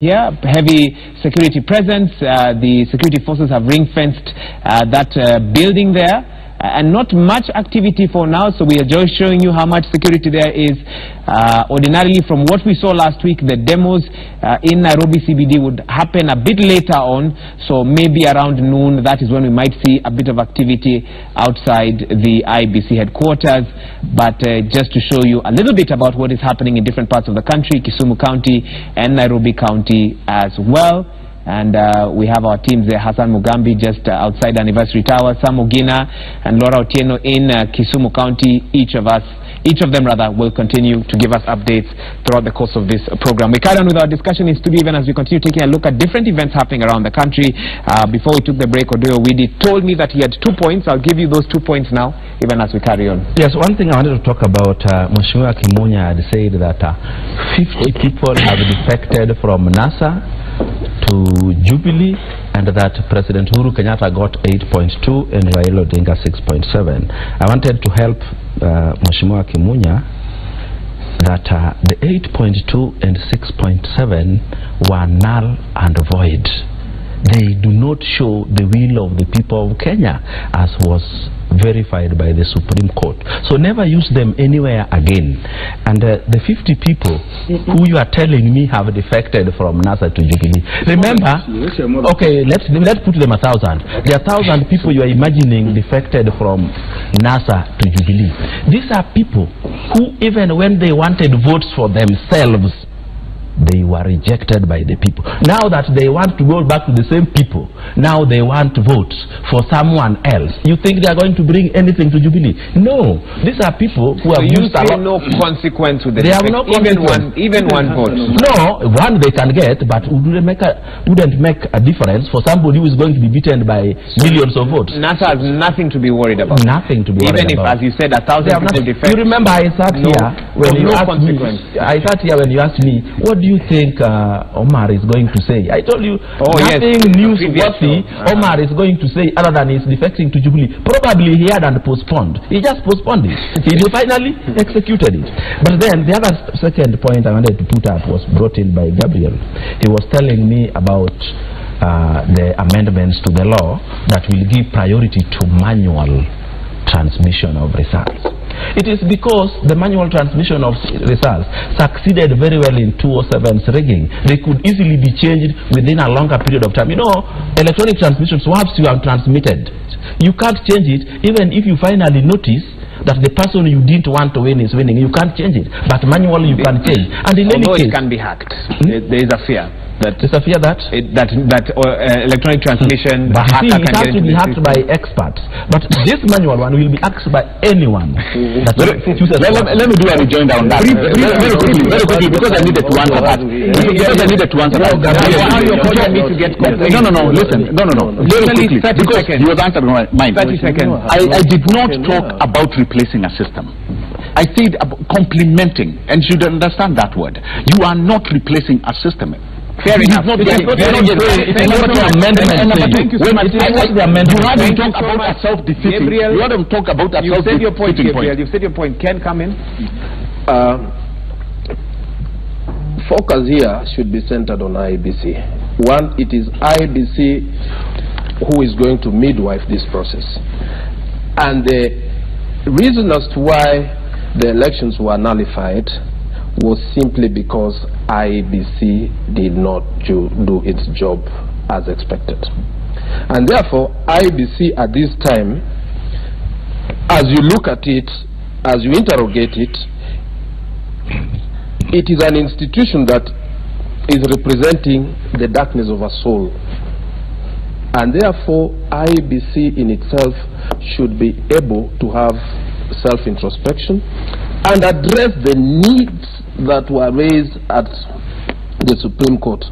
Here, heavy security presence. The security forces have ring-fenced that building there, and not much activity for now. So we are just showing you how much security there is. Ordinarily, from what we saw last week, the demos in Nairobi CBD would happen a bit later on. So maybe around noon, that is when we might see a bit of activity outside the IBC headquarters. But just to show you a little bit about what is happening in different parts of the country, Kisumu County and Nairobi County as well. And we have our teams there, Hassan Mugambi just outside Anniversary Tower, Sam Ogina and Laura Otieno in Kisumu County. Each of them will continue to give us updates throughout the course of this program. We carry on with our discussion in studio even as we continue taking a look at different events happening around the country. Before we took the break, Odoyo Widi told me that he had 2 points. I'll give you those 2 points now, even as we carry on. Yes, one thing I wanted to talk about, Mheshimiwa Kimunya had said that 50 people have defected from NASA to Jubilee, and that President Uhuru Kenyatta got 8.2 and Raila Odinga 6.7. I wanted to help Mheshimiwa Kimunya that the 8.2 and 6.7 were null and void. They do not show the will of the people of Kenya, as was verified by the Supreme Court. So never use them anywhere again. And the 50 people who you are telling me have defected from NASA to Jubilee, remember, okay, let's put them 1,000. There are 1,000 people you are imagining defected from NASA to Jubilee. These are people who, even when they wanted votes for themselves, they were rejected by the people. Now that they want to go back to the same people, now they want votes for someone else. You think they are going to bring anything to Jubilee? No. These are people who have used a lot. No consequence with the they have no consequence. Even one vote. No, one they can get, but wouldn't make a difference for somebody who is going to be beaten by millions of votes. NASA has nothing to be worried about. Nothing to be worried about. Even if, as you said, 1,000 people defect. You remember I sat here when you asked me. I sat here when you asked me, what do you think Omar is going to say? I told you nothing newsworthy Omar is going to say other than he's defecting to Jubilee. Probably he had postponed. He just postponed it. He finally executed it. But then the other second point I wanted to put up was brought in by Gabriel. He was telling me about the amendments to the law that will give priority to manual transmission of results. It is because the manual transmission of results succeeded very well in 207's rigging. They could easily be changed within a longer period of time. You know, electronic transmissions, once you have transmitted, you can't change it. Even if you finally notice that the person you didn't want to win is winning, you can't change it. But manually you can change. And in any case, it can be hacked. There is a fear. There's a fear that electronic transmission, but see, it has to be hacked by experts. But this manual one will be hacked by anyone. Let me do a rejoinder on that. Very quickly, because I needed to answer that. Because I needed to answer that. No. Listen. Very quickly, because you was answering mine. 30 seconds. I did not talk about replacing a system. I said complementing, and you should understand that word. You are not replacing a system. Fair enough. You haven't talked about a self-defeating. You haven't talked about a self-defeating point. You've said your point. Ken, come in. Focus here should be centered on IBC. One, it is IBC who is going to midwife this process. And the reason as to why the elections were nullified was simply because IBC did not do its job as expected. And therefore, IBC at this time, as you look at it, as you interrogate it, it is an institution that is representing the darkness of a soul. And therefore, IBC in itself should be able to have self-introspection and address the needs that were raised at the Supreme Court.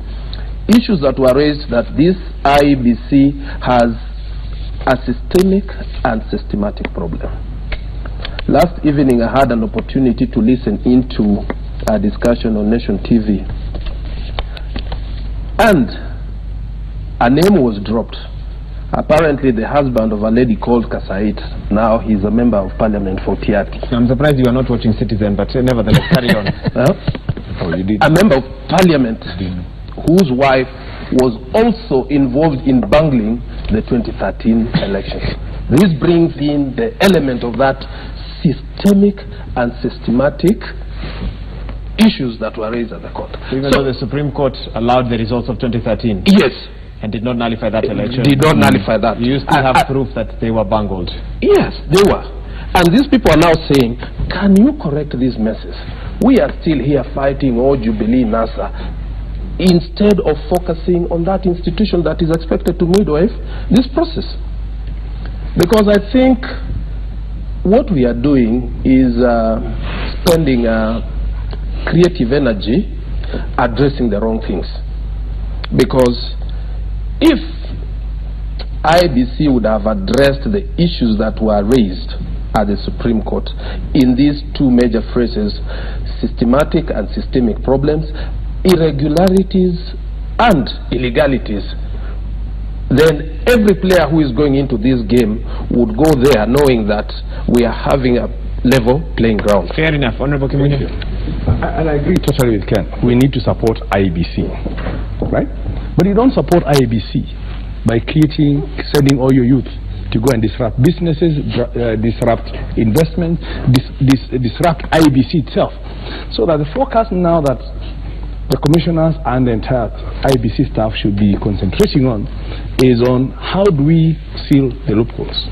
Issues that were raised that this IBC has a systemic and systematic problem. Last evening I had an opportunity to listen into a discussion on Nation TV, and a name was dropped. Apparently the husband of a lady called Kasait. Now he's a member of parliament for Tiati. I'm surprised you are not watching Citizen, but nevertheless, carry on. Oh, you did. A member of parliament whose wife was also involved in bungling the 2013 elections. This brings in the element of that systemic and systematic issues that were raised at the court. Even though the Supreme Court allowed the results of 2013? Yes. And did not nullify that election? Did not nullify that. You still have proof that they were bungled? Yes, they were. And these people are now saying, can you correct these messes? We are still here fighting Jubilee NASA instead of focusing on that institution that is expected to midwife this process. Because I think what we are doing is spending creative energy addressing the wrong things. Because if IBC would have addressed the issues that were raised at the Supreme Court in these two major phrases, systematic and systemic problems, irregularities and illegalities, then every player who is going into this game would go there knowing that we are having a level playing ground. Fair enough. Honorable Commissioner. And I agree totally with Ken. We need to support IBC, right? But you don't support IBC by sending all your youth to go and disrupt businesses, disrupt investment, disrupt IBC itself. So that the focus now that the commissioners and the entire IBC staff should be concentrating on is on how do we seal the loopholes?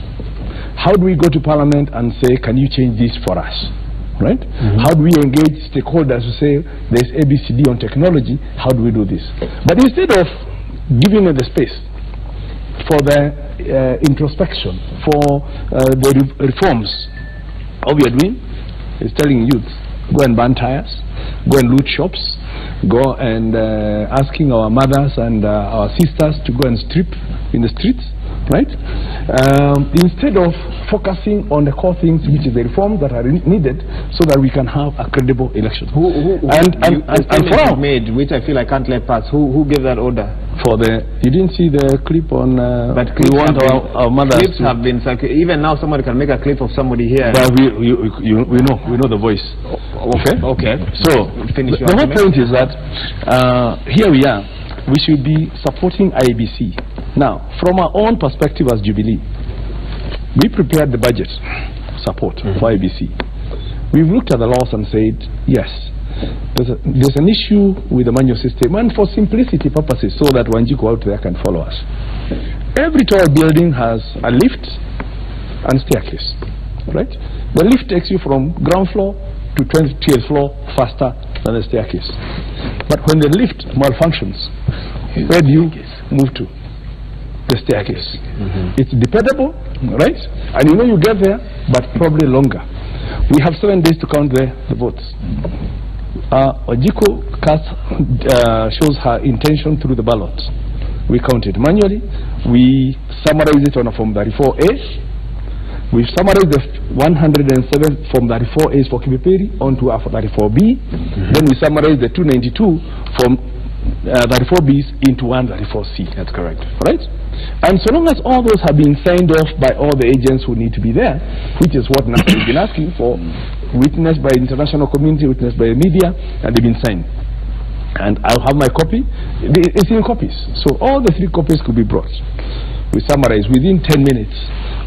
How do we go to Parliament and say, can you change this for us? Right? How do we engage stakeholders to say, there's ABCD on technology, how do we do this? But instead of giving them the space for the introspection, for the reforms, all we are doing is telling youth, go and burn tires, go and loot shops, go and asking our mothers and our sisters to go and strip in the streets, right? Instead of focusing on the core things, which is the reforms that are needed, so that we can have a credible election. And for made, which I feel I can't let pass. Who gave that order? For the you didn't see the clip on. But we want our mothers. Clips have been even now. Somebody can make a clip of somebody here. But we know the voice. Okay. Okay. So the whole point is that here we are. We should be supporting IBC. Now, from our own perspective as Jubilee, we prepared the budget support for IBC. We've looked at the laws and said, yes, there's an issue with the manual system, and for simplicity purposes, so that Wanjiku out there can follow us. Every tall building has a lift and staircase, right? The lift takes you from ground floor to 20th floor faster than the staircase. But when the lift malfunctions, where do you move to? The staircase. It's dependable, right? And you know you get there, but probably longer. We have 7 days to count the votes. Ojiko shows her intention through the ballot. We count it manually. We summarize it on a Form 34A. We've summarized the 107 Form 34As for Kibiperi onto a 34B. Then we summarize the 292 from 34Bs into 134C. That's correct. Right? And so long as all those have been signed off by all the agents who need to be there, which is what NASA has been asking for, witnessed by the international community, witnessed by the media, and they've been signed. And I'll have my copy. It's in copies. So all the 3 copies could be brought. We summarize within 10 minutes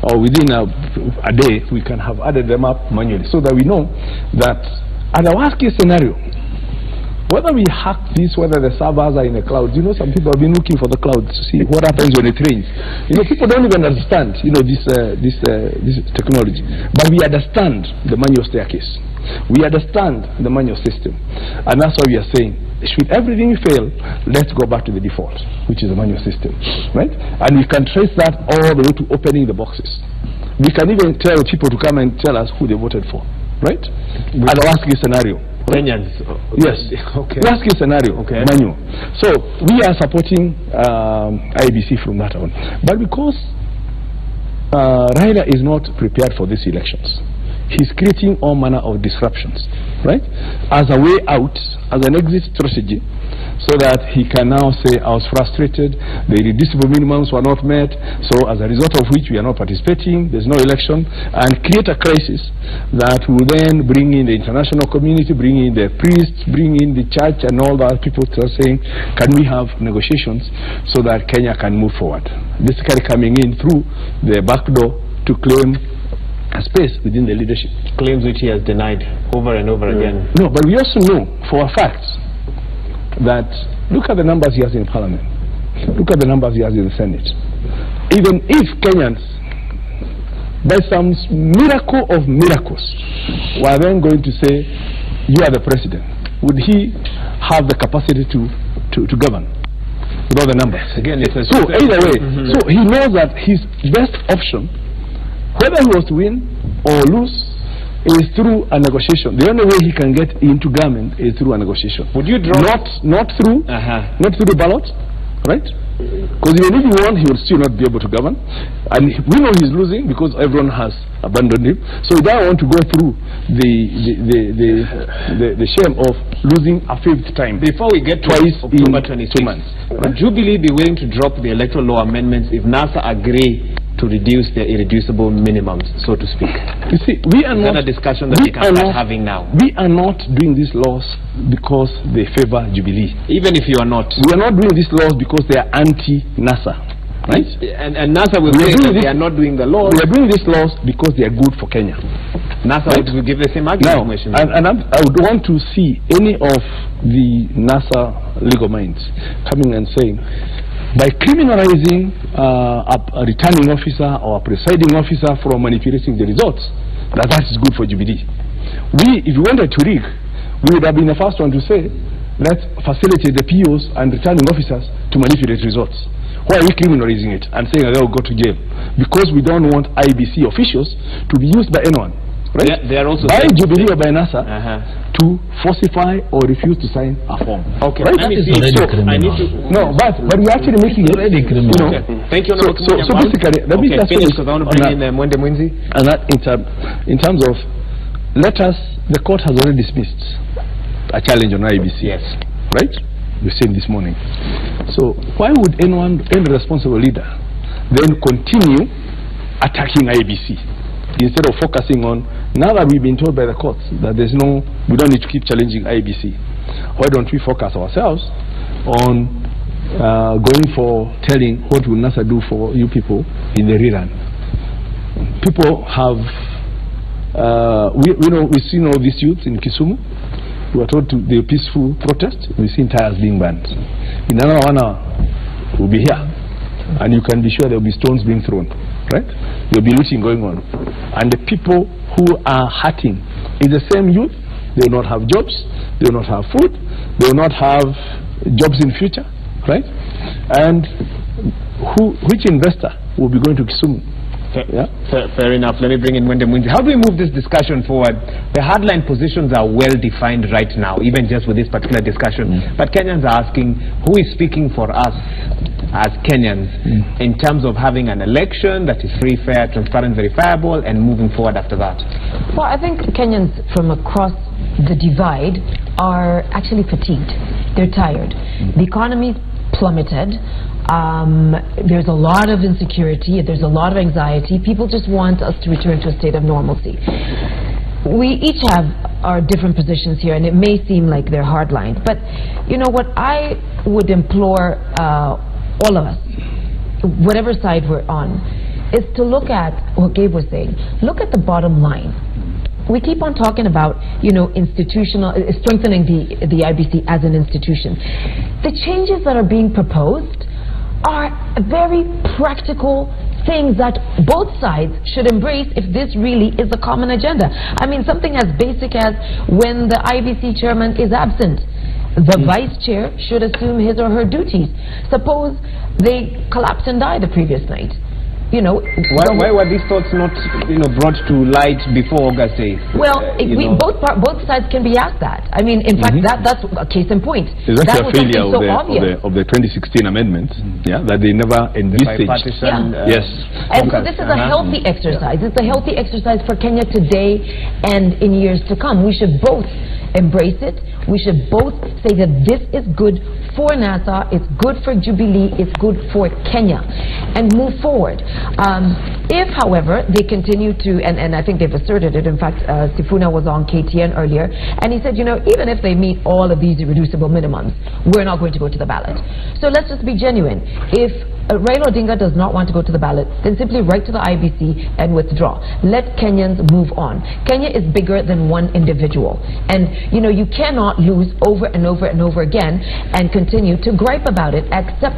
or within a day, we can have added them up manually so that we know that at the worst case scenario, whether we hack this, whether the servers are in the cloud, you know, some people have been looking for the cloud to see what happens when it rains. You know, people don't even understand, you know, this technology. But we understand the manual staircase. We understand the manual system. And that's why we are saying, should everything fail, let's go back to the default, which is the manual system, right? And we can trace that all the way to opening the boxes. We can even tell people to come and tell us who they voted for, right? And the worst case scenario. Kenyans. Yes. Okay. Worst case scenario. Okay. Manual. So we are supporting IBC from that on. But because Raila is not prepared for these elections, he's creating all manner of disruptions, right? As a way out, as an exit strategy, so that he can now say, I was frustrated, the irreducible minimums were not met, so as a result of which we are not participating, there's no election, and create a crisis that will then bring in the international community, bring in the priests, bring in the church and all that people start saying, can we have negotiations so that Kenya can move forward? Basically coming in through the back door to claim a space within the leadership. Claims which he has denied over and over again. No, but we also know for a fact that look at the numbers he has in Parliament, look at the numbers he has in the Senate. Even if Kenyans, by some miracle of miracles, were then going to say, you are the president, would he have the capacity to govern with all the numbers? Again, so either way, so he knows that his best option, whether he was to win or lose, is through a negotiation. The only way he can get into government is through a negotiation. Would you draw not through the ballot, right? Because even if he won, he will still not be able to govern, and we know he's losing because everyone has abandoned him. So he doesn't want to go through the shame of losing a fifth time. Before we get twice in 2 months, would Jubilee be willing to drop the electoral law amendments if NASA agree to reduce their irreducible minimums, so to speak? You see, we are not a discussion that we can start having now. We are not doing these laws because they favor Jubilee. Even if you are not. We are not doing these laws because they are anti-NASA, right? And NASA will say that they are not doing the laws. We are doing these laws because they are good for Kenya. NASA will give the same argument. Now, I would want to see any of the NASA legal minds coming and saying, by criminalizing a returning officer or a presiding officer from manipulating the results, that is good for Jubilee. If we wanted to rig, we would have been the first one to say, let's facilitate the POs and returning officers to manipulate results. Why are we criminalizing it and saying they'll go to jail? Because we don't want IBC officials to be used by anyone, right? They are also by Jubilee or by NASA to falsify or refuse to sign a form. Okay, right? Let me see. No, but we're actually making it already criminal. You know, okay. Thank you. So basically, let me just finish because I want to bring in Mwende Mwinzi. And that in terms of the court has already dismissed a challenge on IBC. Yes. Right? We said this morning. So why would any responsible leader then continue attacking IBC instead of focusing on, now that we've been told by the courts that we don't need to keep challenging IBC, why don't we focus ourselves on going for telling what will NASA do for you people in the rerun? People have, we've seen all these youths in Kisumu. We were told to the peaceful protest. We've seen tires being burned. In another 1 hour, we'll be here, and you can be sure there will be stones being thrown. Right? There will be looting going on, and the people who are hurting is the same youth. They will not have jobs. They will not have food. They will not have jobs in future. Right? And which investor will be going to Kisumu? Fair enough. Let me bring in Mwende Mwinzi. How do we move this discussion forward? The hardline positions are well defined right now, even just with this particular discussion. But Kenyans are asking, who is speaking for us as Kenyans in terms of having an election that is free, fair, transparent, verifiable, and moving forward after that? Well, I think Kenyans from across the divide are actually fatigued. They're tired. The economy plummeted. There's a lot of insecurity, there's a lot of anxiety. People just want us to return to a state of normalcy. We each have our different positions here, and it may seem like they're hardlined, but you know what I would implore all of us, whatever side we're on, is to look at what Gabe was saying. Look at the bottom line. We keep on talking about, strengthening the IBC as an institution. The changes that are being proposed are very practical things that both sides should embrace if this really is a common agenda. I mean, something as basic as when the IBC chairman is absent, the vice chair should assume his or her duties. Suppose they collapsed and died the previous night. you know. Why were these thoughts not, you know, brought to light before August 8th? Well, both sides can be asked that. I mean, in fact, that's a case in point. There's that actually a failure so of the 2016 amendments, that they never envisaged. Yes. And so this is a healthy exercise. It's a healthy exercise for Kenya today and in years to come. We should both embrace it. We should both say that this is good for NASA, it's good for Jubilee, it's good for Kenya, and move forward. If, however, they continue to, and I think they've asserted it, in fact, Sifuna was on KTN earlier, and he said, you know, even if they meet all of these irreducible minimums, we're not going to go to the ballot. So let's just be genuine. If Raila Odinga does not want to go to the ballot, then simply write to the IBC and withdraw. Let Kenyans move on. Kenya is bigger than one individual. And, you know, you cannot lose over and over and over again and continue to gripe about it, except,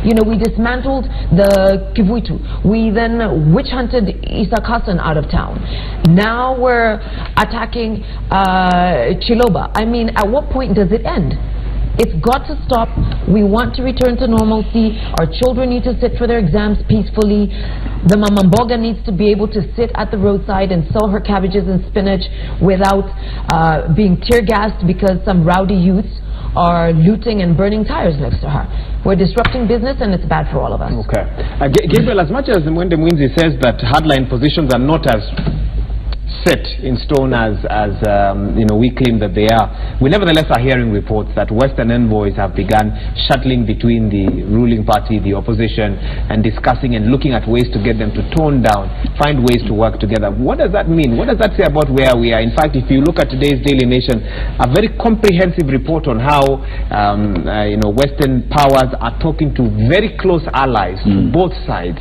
you know, we dismantled the Kivuitu. We then witch hunted Isa Hassan out of town. Now we're attacking Chiloba. I mean, at what point does it end? It's got to stop. We want to return to normalcy. Our children need to sit for their exams peacefully. The Mamamboga needs to be able to sit at the roadside and sell her cabbages and spinach without being tear gassed because some rowdy youths are looting and burning tires next to her. We're disrupting business, and it's bad for all of us. Okay. Gabriel, as much as Mwende Mwinzi says that hardline positions are not as set in stone as you know, we claim that they are, we nevertheless are hearing reports that Western envoys have begun shuttling between the ruling party, the opposition, and discussing and looking at ways to get them to tone down, find ways to work together. What does that mean? What does that say about where we are? In fact, if you look at today's Daily Nation, a very comprehensive report on how you know, Western powers are talking to very close allies to both sides,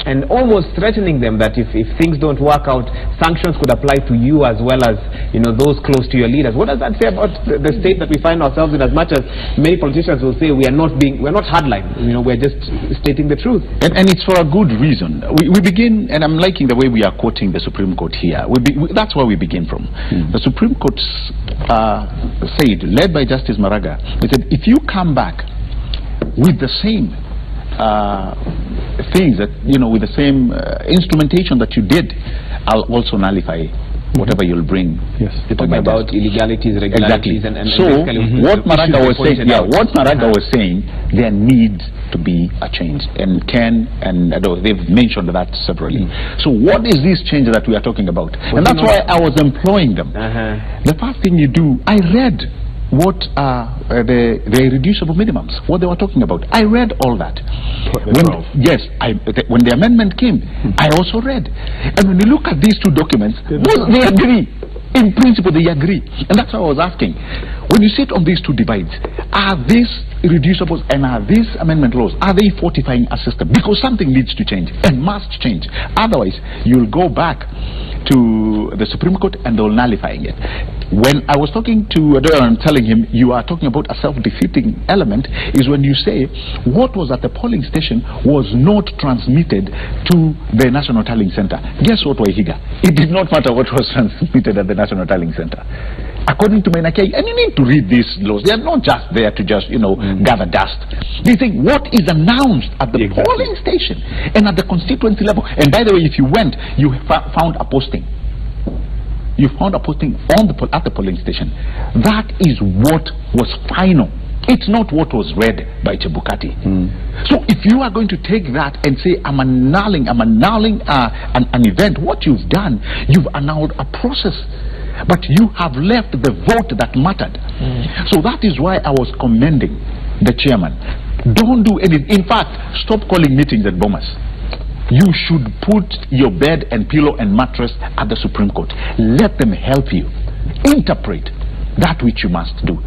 and almost threatening them that if things don't work out, sanctions could apply to you as well as, you know, those close to your leaders. What does that say about the state that we find ourselves in? As much as many politicians will say we're not hardline, you know, we're just stating the truth. And it's for a good reason. We begin, and I'm liking the way we are quoting the Supreme Court here. That's where we begin from. The Supreme Court said, led by Justice Maraga, they said, if you come back with the same things that, you know, with the same instrumentation that you did, I'll also nullify whatever you'll bring. Yes, you're talking about illegalities, regularities, exactly. So what Maraga was saying, was saying, there needs to be a change, and Ken and they've mentioned that separately. So what is this change that we are talking about? And that's why I was employing them. The first thing you do, I read what the irreducible minimums, what they were talking about. I read all that. When the amendment came, I also read. And when you look at these two documents, they agree. In principle, they agree. And that's why I was asking, when you sit on these two divides, are these irreducibles and are these amendment laws, are they fortifying a system? Because something needs to change and must change. Otherwise, you'll go back to the Supreme Court and they'll nullifying it. When I was talking to Adoya and telling him you are talking about a self-defeating element, is when you say what was at the polling station was not transmitted to the National Tallying Center. Guess what, Waihiga? It did not matter what was transmitted at the National Tallying Center. According to Mainaki, and you need to read these laws. They are not just there to just, you know, gather dust. They think what is announced at the polling station and at the constituency level. And by the way, if you went, you found a posting. You found a posting on at the polling station. That is what was final. It's not what was read by Chebukati. So if you are going to take that and say, I'm annulling an event, what you've done, you've annulled a process. But you have left the vote that mattered. So that is why I was commending the chairman. Don't do anything. In fact, stop calling meetings at Bomas. You should put your bed and pillow and mattress at the Supreme Court. Let them help you interpret that which you must do.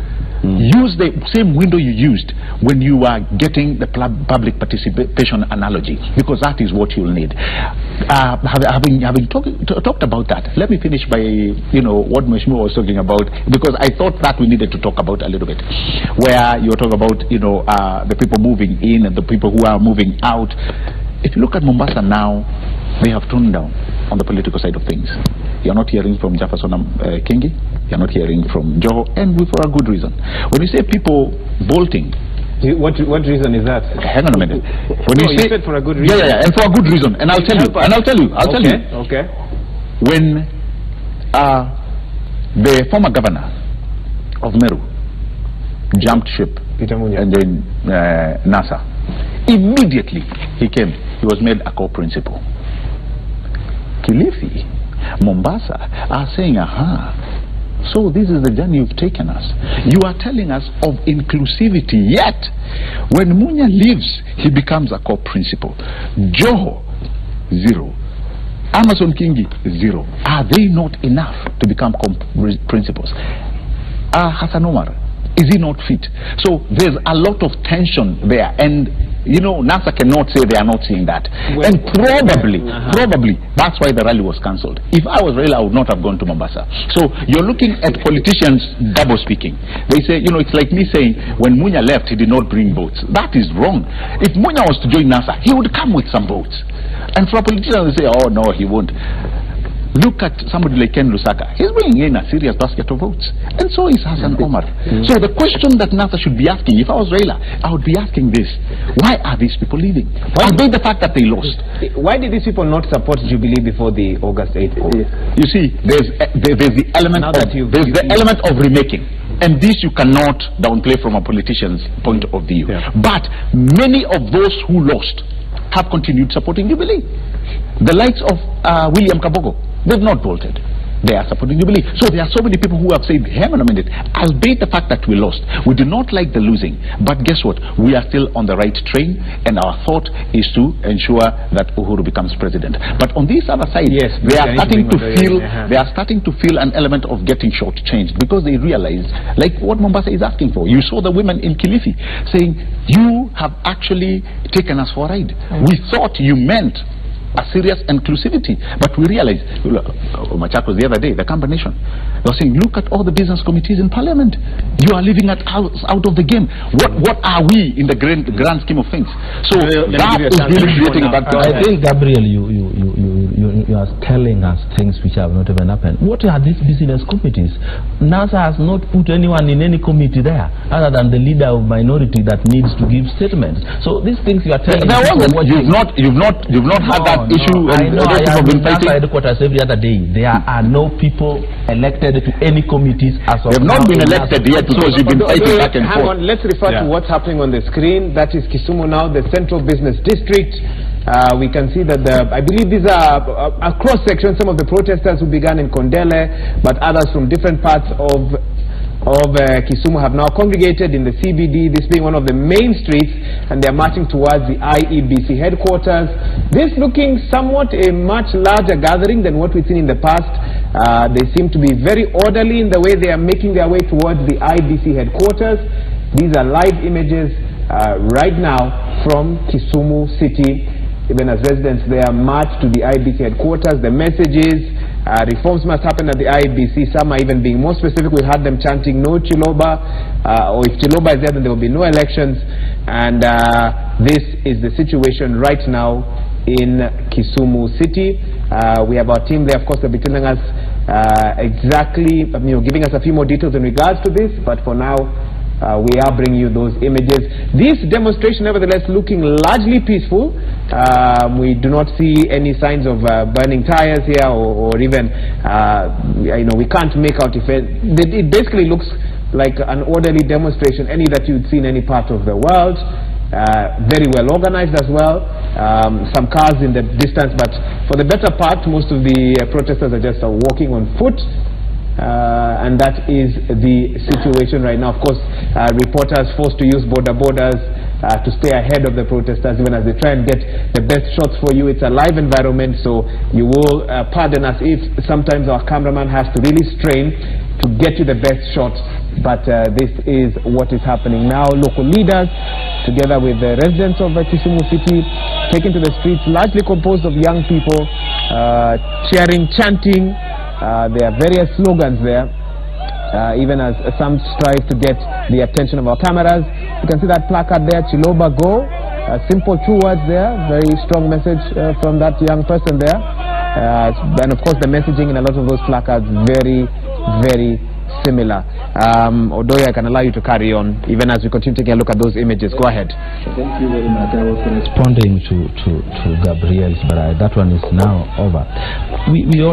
Use the same window you used when you are getting the public participation analogy, because that is what you'll need. Having talked about that, let me finish by, you know, what Mheshimiwa was talking about, because I thought that we needed to talk about a little bit, where you were talking about, you know, the people moving in and the people who are moving out. If you look at Mombasa now, they have toned down on the political side of things. You're not hearing from Jefferson Kingi, you're not hearing from Joho, and for a good reason. When you say people bolting What reason is that? Hang on a minute. When you said for a good reason. Yeah, and for a good reason. And I'll tell you. I'll tell you. Okay. When the former governor of Meru jumped ship and joined NASA, immediately he came. He was made a co-principal. Kilifi, Mombasa are saying, so this is the journey you've taken us. You are telling us of inclusivity, yet when Munya leaves, he becomes a co-principal. Joho, 0. Amazon Kingi, 0. Are they not enough to become principals? Hassan Omar, is he not fit? So there's a lot of tension there, and you know, NASA cannot say they are not seeing that. Well, and probably that's why the rally was cancelled. If I was Raila, I would not have gone to Mombasa. So you're looking at politicians double speaking. They say, you know, it's like me saying when Munya left, he did not bring votes. That is wrong. If Munya was to join NASA, he would come with some votes. And for a politician, they say, oh no, he won't. Look at somebody like Ken Lusaka. He's bringing in a serious basket of votes. And so is Hassan Omar. So the question that NASA should be asking, if I was Raila, I would be asking this. Why are these people leaving? Albeit the fact that they lost. Why did these people not support Jubilee before the August 8th? You see, there's the element of remaking. And this you cannot downplay from a politician's point of view. Yeah. But many of those who lost have continued supporting Jubilee. The likes of William Kabogo, they've not bolted. They are supporting Jubilee. So there are so many people who have said, hang on a minute, albeit the fact that we lost, we do not like the losing, but guess what? We are still on the right train, and our thought is to ensure that Uhuru becomes president. But on this other side, yes, they are starting to feel an element of getting shortchanged, because they realize, like what Mombasa is asking for. You saw the women in Kilifi saying, you have actually taken us for a ride. We thought you meant a serious inclusivity, but we realized, Machakos the other day, the combination, they were saying, look at all the business committees in parliament. You are leaving us out of the game. What are we in the grand scheme of things? So that is really creating a bad picture. I think, Gabriel, you are telling us things which have not even happened. What are these business committees? NASA has not put anyone in any committee there other than the leader of minority that needs to give statements. So these things you are telling us. You've not had that issue. I know. I am in NASA headquarters every other day. There are no people elected to any committees as of now. They've not been elected yet because you've been fighting back and forth. Hang on, let's refer to what's happening on the screen. That is Kisumu now, the Central Business District. We can see that I believe these are a cross-section. Some of the protesters who began in Kondele, but others from different parts of Kisumu have now congregated in the CBD, this being one of the main streets, and they are marching towards the IEBC headquarters. This looking somewhat a much larger gathering than what we've seen in the past. They seem to be very orderly in the way they are making their way towards the IEBC headquarters. These are live images right now from Kisumu City. Even as residents there march to the IEBC headquarters, the message is reforms must happen at the IEBC. Some are even being more specific. We had them chanting no Chiloba, or if Chiloba is there, then there will be no elections. And this is the situation right now in Kisumu City. We have our team there, of course, they'll be telling us exactly, giving us a few more details in regards to this, but for now, we are bringing you those images. This demonstration, nevertheless, looking largely peaceful. We do not see any signs of burning tires here, or even, we can't make out if it basically looks like an orderly demonstration, any that you'd see in any part of the world. Very well organized as well. Some cars in the distance, but for the better part, most of the protesters are just walking on foot. And that is the situation right now. Of course, reporters forced to use borders to stay ahead of the protesters, even as they try and get the best shots for you. It's a live environment, so you will pardon us if sometimes our cameraman has to really strain to get you the best shot. But this is what is happening now. Local leaders, together with the residents of Kisumu City, taken to the streets, largely composed of young people, cheering, chanting. There are various slogans there, even as some strive to get the attention of our cameras. You can see that placard there, Chiloba Go. Simple 2 words there, very strong message from that young person there. And of course the messaging in a lot of those placards, very, very similar. Odoya, I can allow you to carry on, even as we continue taking a look at those images. Go ahead. Thank you very much. I was responding to Gabriel's, but that one is now over.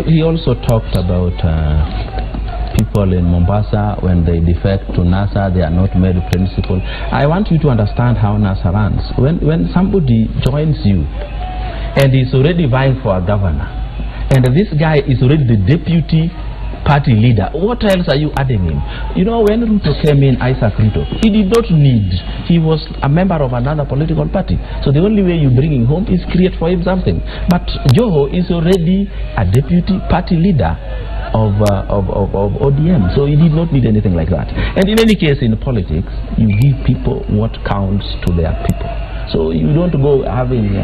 He also talked about people in Mombasa, when they defect to NASA, they are not made principal. I want you to understand how NASA runs. When somebody joins you and is already vying for a governor, and this guy is already the deputy party leader, what else are you adding him? You know, when Ruto came in, Isaac Ruto, he did not need, he was a member of another political party. So the only way you bring him home is create for him something. But Joho is already a deputy party leader of ODM, so he did not need anything like that. And in any case, in politics, you give people what counts to their people. So you don't go having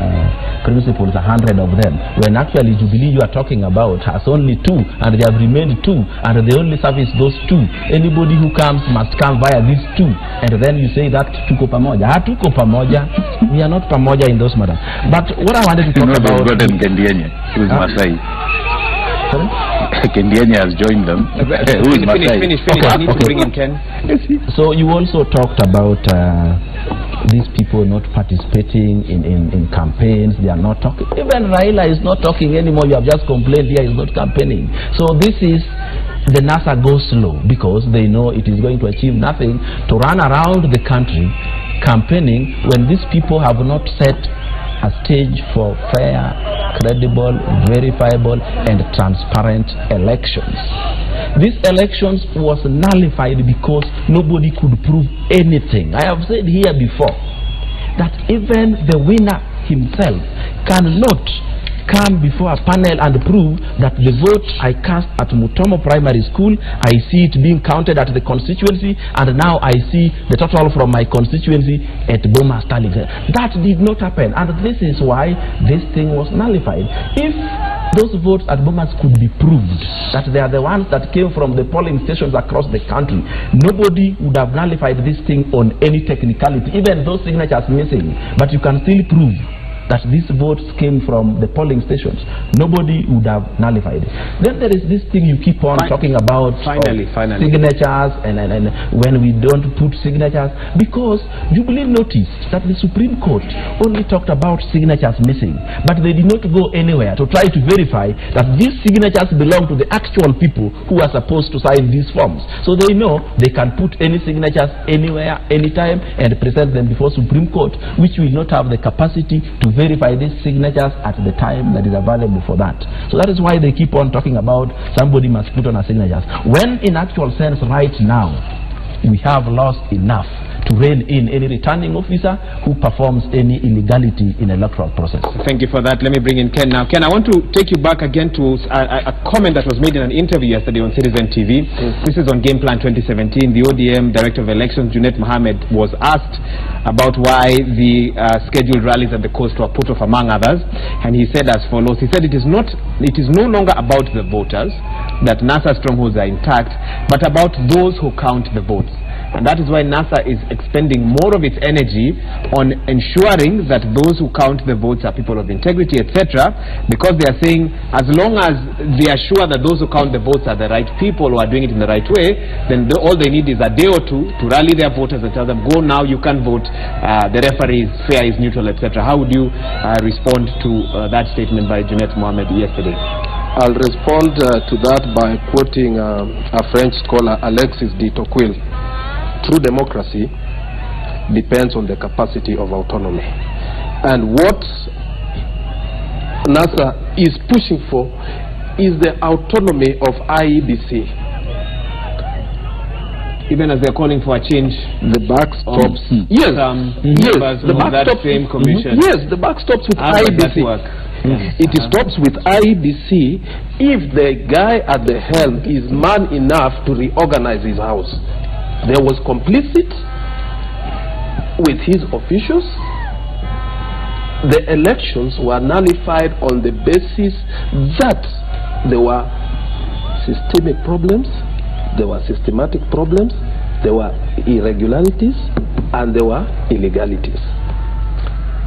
principles, 100 of them, when actually Jubilee you are talking about has only 2, and they have remained 2, and they only service those 2. Anybody who comes must come via these 2, and then you say that tuko pamoja. Hatuko pamoja. We are not pamoja in those matters. But what I wanted to talk about... Kendienye, who is Masai. Kendienye has joined them. Who is Masai? Finish. Okay. I need to bring in Ken. So you also talked about these people not participating in campaigns. They are not talking. Even Raila is not talking anymore. You have just complained here, he is not campaigning. So this is the NASA goes slow because they know it is going to achieve nothing to run around the country campaigning when these people have not set a stage for fair, credible, verifiable and transparent elections. These elections was nullified because nobody could prove anything. I have said here before that even the winner himself cannot come before a panel and prove that the vote I cast at Mutomo Primary School, I see it being counted at the constituency, and now I see the total from my constituency at Boma Starling. That did not happen, and this is why this thing was nullified. If those votes at Bomas could be proved that they are the ones that came from the polling stations across the country, nobody would have nullified this thing on any technicality, even those signatures missing, but you can still prove that these votes came from the polling stations, nobody would have nullified it. Then there is this thing you keep on talking about, finally. signatures, and when we don't put signatures, because Jubilee noticed that the Supreme Court only talked about signatures missing, but they did not go anywhere to try to verify that these signatures belong to the actual people who are supposed to sign these forms. So they know they can put any signatures anywhere, anytime, and present them before Supreme Court, which will not have the capacity to verify these signatures at the time that is available for that. So that is why they keep on talking about somebody must put on a signature, when in actual sense right now we have lost enough to rein in any returning officer who performs any illegality in electoral process. Thank you for that. Let me bring in Ken now. Ken, I want to take you back again to a comment that was made in an interview yesterday on Citizen TV. This is on Game Plan 2017. The ODM Director of Elections, Junet Mohammed, was asked about why the scheduled rallies at the coast were put off, among others, and he said as follows. He said it is no longer about the voters, that NASA strongholds are intact, but about those who count the votes. And that is why NASA is expending more of its energy on ensuring that those who count the votes are people of integrity, etc., because they are saying as long as they are sure that those who count the votes are the right people who are doing it in the right way, then all they need is a day or two to rally their voters and tell them, go now, you can vote, the referee is fair, is neutral, etc. How would you respond to that statement by Junet Mohammed yesterday? I'll respond to that by quoting a French scholar, Alexis de Tocqueville. True democracy depends on the capacity of autonomy. And what NASA is pushing for is the autonomy of IEBC. Even as they're calling for a change, the backstops. Yes, the backstops. Same commission. Yes, the backstops with IEBC. It stops with IEBC if the guy at the helm is man enough to reorganize his house. There was complicit with his officials. The elections were nullified on the basis that there were systemic problems, there were systematic problems, there were irregularities, and there were illegalities.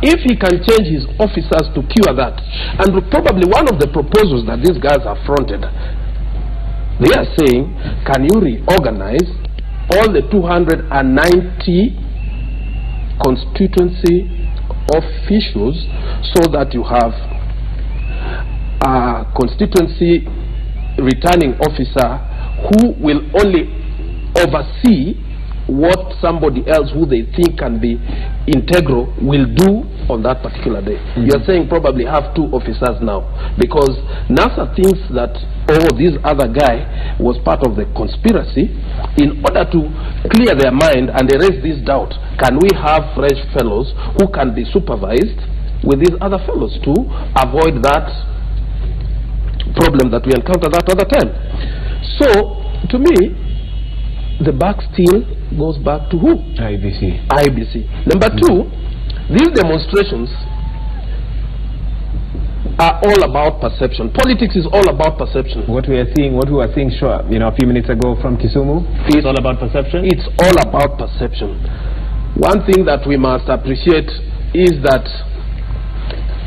If he can change his officers to cure that, and probably one of the proposals that these guys have fronted They are saying, can you reorganize all the 290 constituency officials so that you have a constituency returning officer who will only oversee what somebody else who they think can be integral will do on that particular day. You're saying probably have 2 officers now, because NASA thinks that, oh, this other guy was part of the conspiracy. In order to clear their mind and erase this doubt, can we have fresh fellows who can be supervised with these other fellows to avoid that problem that we encountered that other time? So, to me, the buck still goes back to who? IBC. IBC. Number 2, these demonstrations are all about perception. Politics is all about perception. What we were seeing, sure, you know, a few minutes ago from Kisumu, it's all about perception. It's all about perception. One thing that we must appreciate is that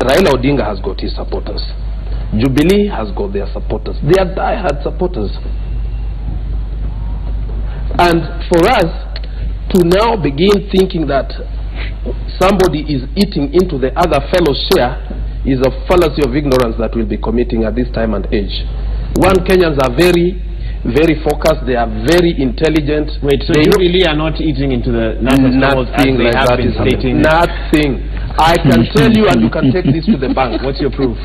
Raila Odinga has got his supporters. Jubilee has got their supporters. They are die-hard supporters. And for us to now begin thinking that somebody is eating into the other fellow's share is a fallacy of ignorance that we'll be committing at this time and age. One, Kenyans are very, very focused. They are very intelligent. Wait, so you really are not eating into the nothing like that is stating. Nothing. I can tell you, and you can take this to the bank. What's your proof?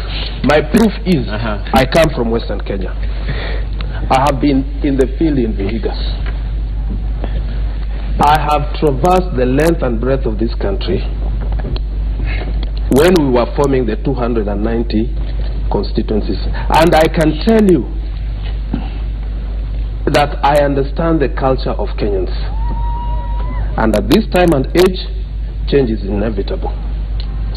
My proof is I come from Western Kenya. I have been in the field in Vihiga. I have traversed the length and breadth of this country when we were forming the 290 constituencies. And I can tell you that I understand the culture of Kenyans. And at this time and age, change is inevitable.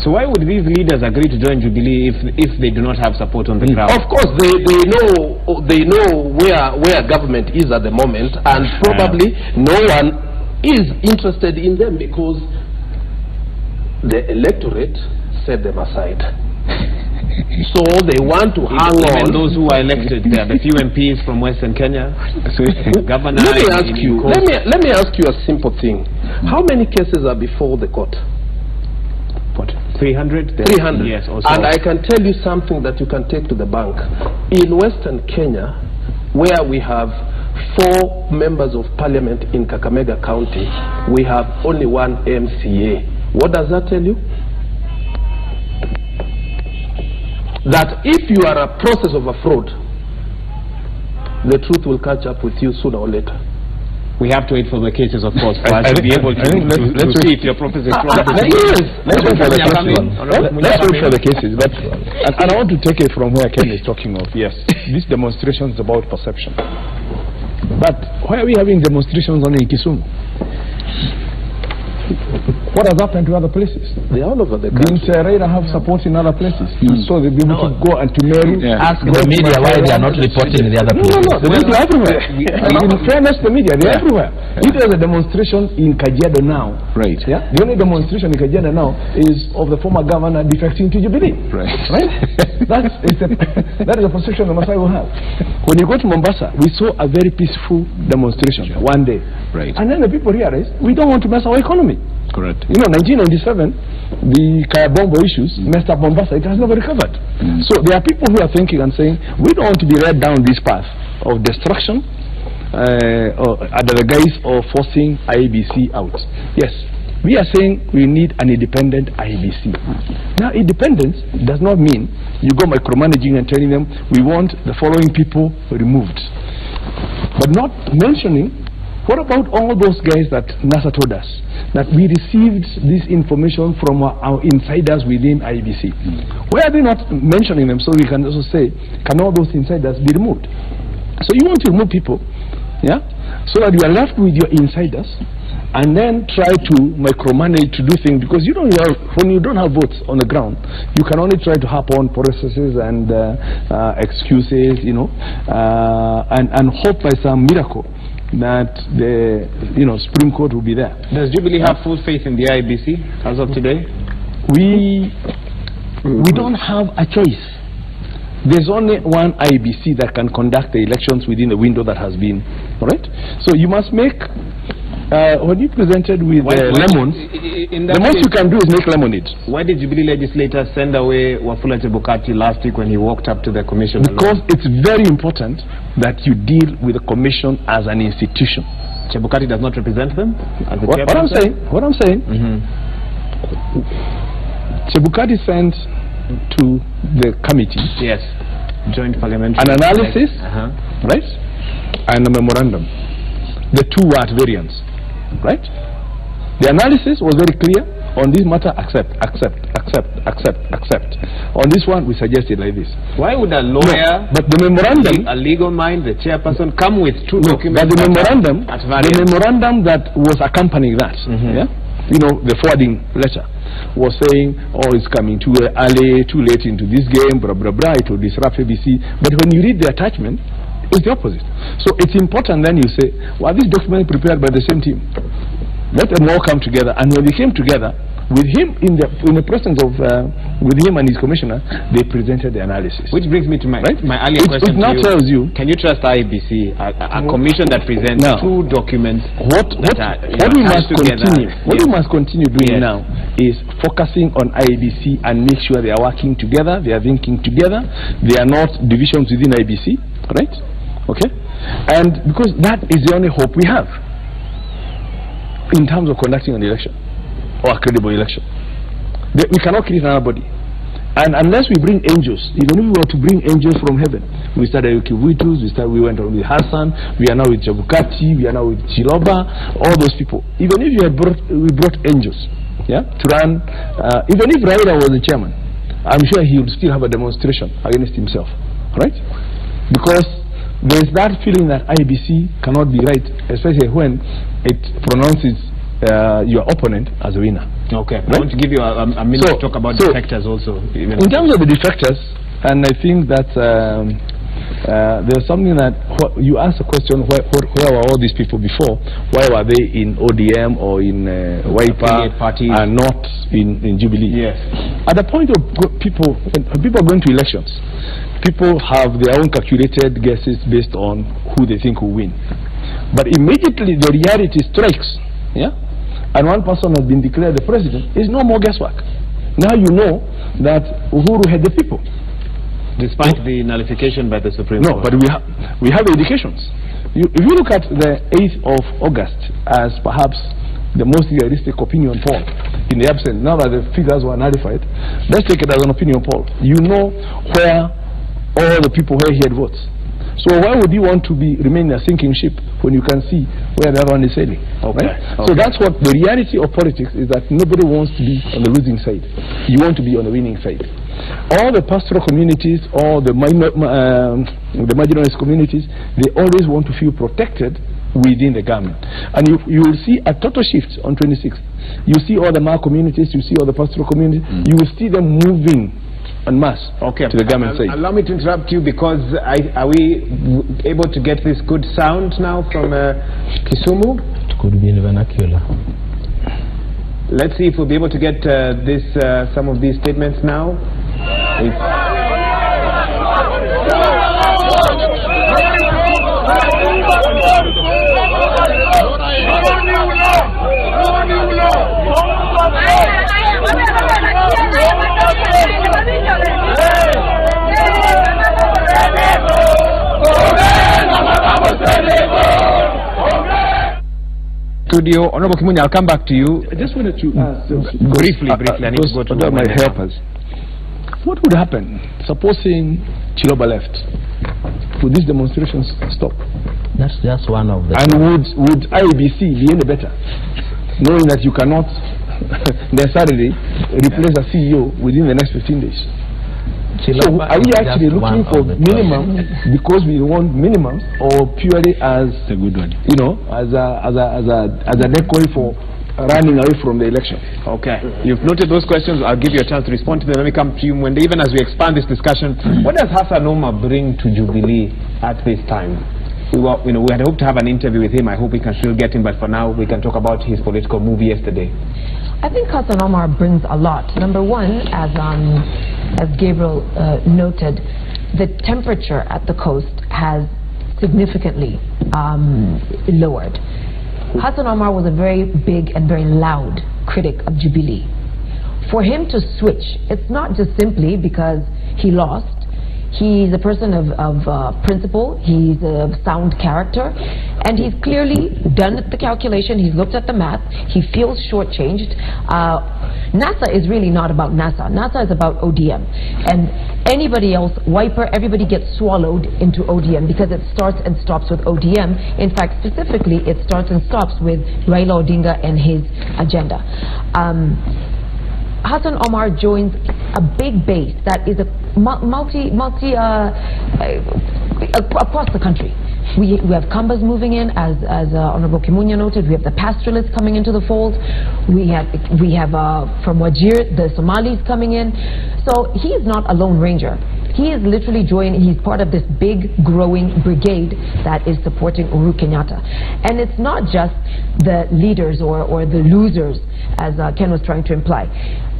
So why would these leaders agree to join Jubilee if they do not have support on the ground? Of course, they know where government is at the moment, and probably no one is interested in them because the electorate set them aside. So they want to hang on. Those who are elected there, the few MPs from Western Kenya, governor. Let me ask you a simple thing. How many cases are before the court? What? 300? 300. Yes, also. And I can tell you something that you can take to the bank. In Western Kenya, where we have 4 members of parliament in Kakamega County, we have only 1 MCA. What does that tell you? That if you are a process of a fraud, the truth will catch up with you sooner or later. We have to wait for the cases, of course, for us to be able to see if your prophet is wrong. Let's wait for the cases. Let's wait for the cases. And I want to take it from where Ken is talking of. Yes, this demonstration is about perception. But why are we having demonstrations only in Kisumu? What has happened to other places? They are all over the country. Didn't Raila have support in other places? So they'll be able to go and to Meru. Ask the media why they are not reporting in the other places. No, they're everywhere. In fairness to the media, they're everywhere. If there's a demonstration in Kajiado now, the only demonstration in Kajiado now is of the former governor defecting to Jubilee. That is a perception the Masai will have. When you go to Mombasa, we saw a very peaceful demonstration one day. And then the people realized we don't want to mess our economy. Correct. You know, 1997, the Kayabombo issues messed up Mombasa. It has never recovered. So there are people who are thinking and saying, we don't want to be led down this path of destruction under the guise of forcing IBC out. Yes, we are saying we need an independent IBC. Now, independence does not mean you go micromanaging and telling them we want the following people removed. But not mentioning, what about all those guys that NASA told us that we received this information from our insiders within IBC? Why are they not mentioning them so we can also say, can all those insiders be removed? So you want to remove people, so that you are left with your insiders and then try to micromanage to do things, because you don't have, when you don't have votes on the ground, you can only try to harp on processes and excuses, and hope by some miracle that the Supreme Court will be there. Does Jubilee have full faith in the IBC as of today? We don't have a choice. There's only one IBC that can conduct the elections within the window that has been, all right? So you must make, when you presented with lemons, the most you can do is make lemonade. Why did Jubilee legislators send away Wafula Chebukati last week when he walked up to the commission? Because it's very important that you deal with the commission as an institution. Chebukati does not represent them? As the what I'm saying, Chebukati sent to the committee, yes, joint parliamentary, an analysis, right, and a memorandum. The two were at variance, right? The analysis was very clear. On this matter, accept. On this one, we suggested like this. Why would a lawyer, but the memorandum, a legal mind, the chairperson, come with two documents? But the memorandum that was accompanying that, yeah, you know, the forwarding letter was saying, oh, it's coming too early, too late into this game, blah blah blah. It will disrupt ABC. But when you read the attachment, it's the opposite. So it's important then you say, well, this document prepared by the same team. Let them all come together, and when they came together, with him in the presence of with him and his commissioner, they presented the analysis. Which brings me to my earlier question. It now tells you, can you trust IBC, a commission that presents two documents? What we must continue doing now is focusing on IBC and make sure they are working together, they are thinking together, they are not divisions within IBC, right? Okay, and because that is the only hope we have in terms of conducting an election, or a credible election. We cannot create another body. And unless we bring angels, even if we were to bring angels from heaven, we started with Kivuitus, we went on with Hassan, we are now with Chebukati, we are now with Chiloba, all those people. Even if we brought angels, yeah, to run, even if Raila was the chairman, I'm sure he would still have a demonstration against himself, right? Because there is that feeling that IBC cannot be right, especially when it pronounces your opponent as a winner. Okay, right? I want to give you a minute to talk about defectors also. In terms of the defectors, and I think that there's something that you asked a question, where were all these people before? Why were they in ODM or in Wiper and not in Jubilee? Yes. At the point of people are going to elections, people have their own calculated guesses based on who they think will win. But immediately the reality strikes, yeah, and one person has been declared the president, is no more guesswork. Now you know that Uhuru had the people. Despite the nullification by the Supreme Court. No, but we have indications. If you look at the 8th of August as perhaps the most realistic opinion poll in the absence, now that the figures were nullified, let's take it as an opinion poll. You know where all the people, where he had votes. So why would you want to remain a sinking ship when you can see where everyone is sailing? Okay. Right? Okay. So that's what the reality of politics is, that nobody wants to be on the losing side. You want to be on the winning side. All the pastoral communities, all the marginalized communities, they always want to feel protected within the government. And you will see a total shift on 26th. You see all the Mar communities, you see all the pastoral communities, you will see them moving en masse to the government side. Allow me to interrupt you, because are we able to get this good sound now from Kisumu? It could be in vernacular. Let's see if we'll be able to get some of these statements now. Studio, Honorable Kimunyi, I'll come back to you. I just wanted to ask briefly, I need to go to my helpers. What would happen supposing Chiloba left? Would these demonstrations stop? That's just one of the... And would IBC be any better, knowing that you cannot necessarily replace a CEO within the next 15 days? So are we actually looking for minimum because we want minimums, or purely as a good one, you know, as a decoy for running away from the election? Okay, you've noted those questions. I'll give you a chance to respond to them. Let me come to you, Mwende. Even as we expand this discussion, what does Hassan Omar bring to Jubilee at this time? We had hoped to have an interview with him. I hope we can still get him, but for now we can talk about his political move yesterday. I think Hassan Omar brings a lot. Number one, as Gabriel noted, the temperature at the coast has significantly lowered. Hassan Omar was a very big and very loud critic of Jubilee. For him to switch, it's not just simply because he lost. He's a person of principle, he's a sound character, and he's clearly done the calculation, he's looked at the math, he feels shortchanged. NASA is really not about NASA. NASA is about ODM. And anybody else, Wiper, everybody gets swallowed into ODM because it starts and stops with ODM. In fact, specifically, it starts and stops with Raila Odinga and his agenda. Hassan Omar joins a big base that is a across the country. We have Kambas moving in, as Honorable Kimunya noted. We have the pastoralists coming into the fold. We have from Wajir, the Somalis coming in. So he is not a lone ranger. He is literally joining, he's part of this big growing brigade that is supporting Uhuru Kenyatta. And it's not just the leaders or the losers, as Ken was trying to imply.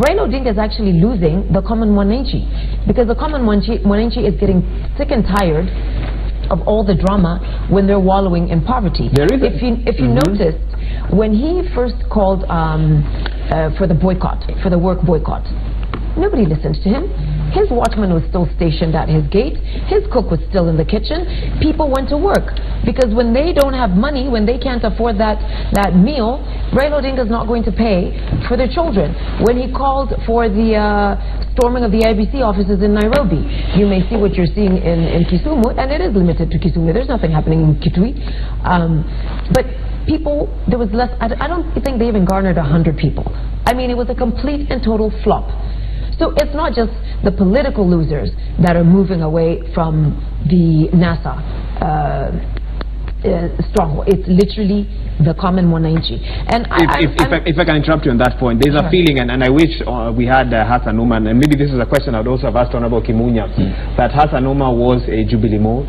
Raila Odinga is actually losing the common Mwananchi, because the common Mwananchi is getting sick and tired of all the drama when they're wallowing in poverty. If you noticed, when he first called for the boycott, for the work boycott, nobody listened to him. His watchman was still stationed at his gate. His cook was still in the kitchen. People went to work. Because when they don't have money, when they can't afford that meal, Raila Odinga is not going to pay for their children. When he called for the storming of the IBC offices in Nairobi, you may see what you're seeing in Kisumu, and it is limited to Kisumu. There's nothing happening in Kitui. But people, there was less, I don't think they even garnered 100 people. I mean, it was a complete and total flop. So it's not just the political losers that are moving away from the NASA stronghold. It's literally the common Mwananchi. And if I can interrupt you on that point, there's a feeling, and I wish we had Hassan Omar, and maybe this is a question I would also have asked Honorable Kimunya, that Hassan Omar was a Jubilee mole,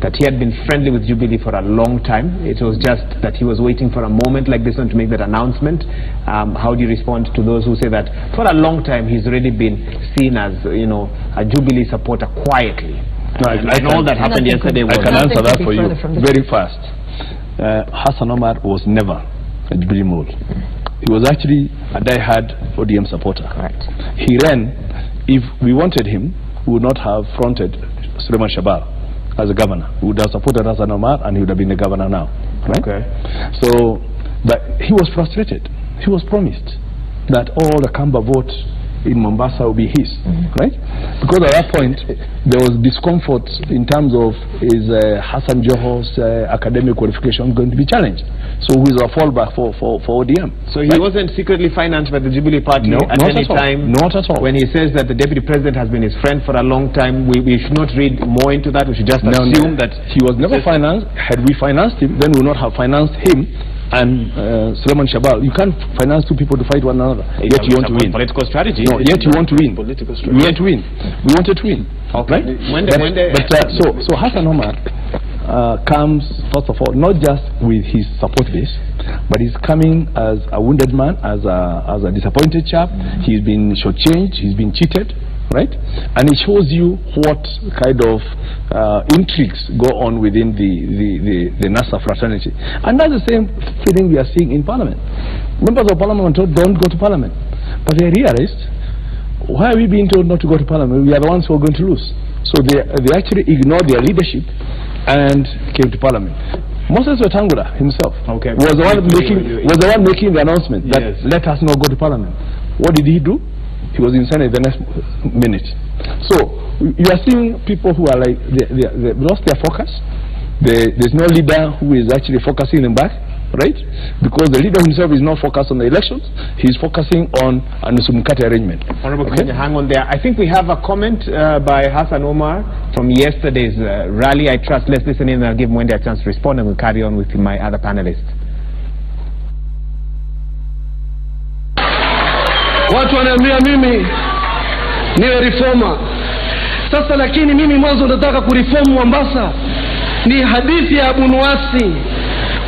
that he had been friendly with Jubilee for a long time. It was just that he was waiting for a moment like this one to make that announcement. How do you respond to those who say that for a long time he's already been seen as, you know, a Jubilee supporter quietly? And all that happened yesterday was... I can answer that for you very fast. Hassan Omar was never a Jubilee mole. He was actually a die-hard ODM supporter. Correct. He ran, if we wanted him, we would not have fronted Suleiman Shabar as a governor. He would have supported Hassan Omar and he would have been the governor now. Right? Okay. So, but he was frustrated. He was promised that all the Kamba vote in Mombasa will be his, right? Because at that point, there was discomfort in terms of is Hassan Joho's academic qualification going to be challenged. So who is a fallback for ODM? So he wasn't secretly financed by the Jubilee Party at any time? Not at all. When he says that the Deputy President has been his friend for a long time, we should not read more into that. We should just assume that he was never financed. Had we financed him, then we would not have financed him and Suleiman Shabal. You can't finance two people to fight one another. Yet you want to win. Political strategy. No, yet you want to win. Political strategy. We want to win. We wanted to win. Okay. Right? So Hassan Omar comes, first of all, not just with his support base, but he's coming as a wounded man, as a disappointed chap. He's been shortchanged. He's been cheated. Right? And it shows you what kind of intrigues go on within the NASA fraternity. And that's the same feeling we are seeing in Parliament. Members of Parliament were told, don't go to Parliament. But they realized, why are we being told not to go to Parliament? We are the ones who are going to lose. So they actually ignored their leadership and came to Parliament. Moses Wetangula himself was the one making the announcement that let us not go to Parliament. What did he do? He was in Senate the next minute. So you are seeing people who are like they lost their focus. There's no leader who is actually focusing them back, right? Because the leader himself is not focused on the elections. He's focusing on an Usumkati arrangement. Honorable, can you hang on there? I think we have a comment by Hassan Omar from yesterday's rally. I trust. Let's listen in and I'll give Mwende a chance to respond, and we'll carry on with my other panelists. Watu wanaambia mimi niwe reformer. Sasa lakini mimi mwanzo nataka kureform Mombasa. Ni hadithi ya Abu Nuwasi